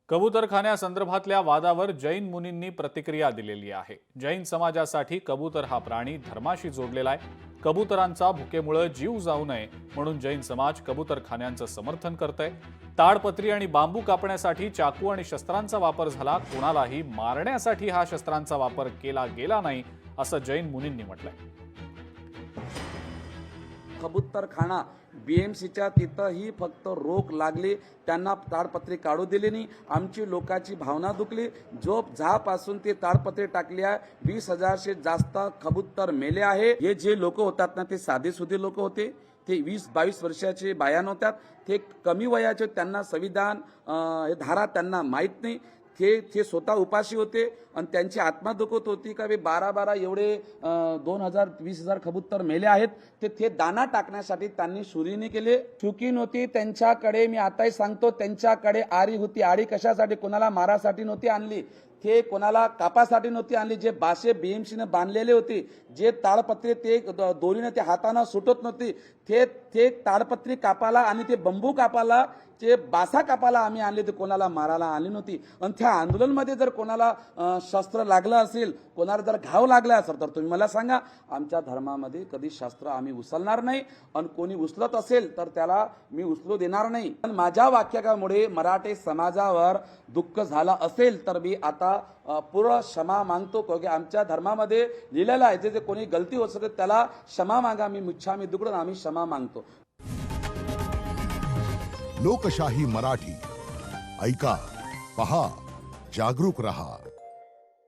कबूतरखान्यासंदर्भातल्या वादावर जैन मुनींनी प्रतिक्रिया दिलेली आहे। जैन समाजासाठी कबूतर हा प्राणी धर्माशी जोडलेला आहे। कबुतरांचा भुकेमुळे जीव जाऊ नये म्हणून जैन समाज कबूतरखान्यांचं समर्थन करतंय। ताडपत्री आणि बांबू कापण्यासाठी चाकू आणि शस्त्रांचा वापर झाला, कोणालाही मारण्यासाठी हा शस्त्रांचा वापर केला गेला नाही असं जैन मुनींनी म्हटलंय। कबूतरखाना बीएमसीच्या तिथंही फक्त रोख लागली, त्यांना ताडपत्री काढू दिली नाही। आमची लोकांची भावना दुखली। झोपझापासून ते ताडपत्री टाकली आहे। 20,000 जास्त कबूतर मेले आहे। हे जे लोक होतात ना, ते साधे सुधे लोक होते। ते 20-22 वर्षाचे बायान होतात। ते कमी वयाचे, त्यांना संविधान हे धारा त्यांना माहीत नाही। ते स्वतः उपाशी होते आणि त्यांची आत्मा दुखत होती का 12 एवढे 2,000-20,000 कबूतर मेले आहेत। ते दाना टाकण्यासाठी त्यांनी सुरीने केले। चुकी नव्हती त्यांच्याकडे, मी आताही सांगतो, त्यांच्याकडे आरी होती। आरी कशासाठी? कोणाला मारासाठी नव्हती आणली, ते कोणाला कापासाठी नव्हती आणली। जे बाशे बीएमसीने बांधलेले होते, जे ताडपत्री ते दोरीने ते हाताने सुटत नव्हती, ते ताडपत्री कापाला आणि ते बंबू कापाला, ते बासा कापाला आम्ही आणले, ते कोणाला मारायला आली नव्हती। आणि त्या आंदोलनमध्ये जर कोणाला शस्त्र लागलं असेल, कोणाला जर घाव लागला असेल, तर तुम्ही मला सांगा। आमच्या धर्मामध्ये कधी शस्त्र आम्ही उचलणार नाही आणि कोणी उचलत असेल तर त्याला मी उचलू देणार नाही। पण माझ्या वाक्यामुळे मराठी समाजावर दुःख झालं असेल तर मी आता पूर्ण क्षमा मागतो, कारण आमच्या धर्मामध्ये लिहिलेलं आहे जे कोणी गलती होत असेल त्याला क्षमा मागा। मी मुच्छामी दुकडून आम्ही क्षमा मागतो। लोकशाही मराठी ऐका, पहा, जागरूक रहा।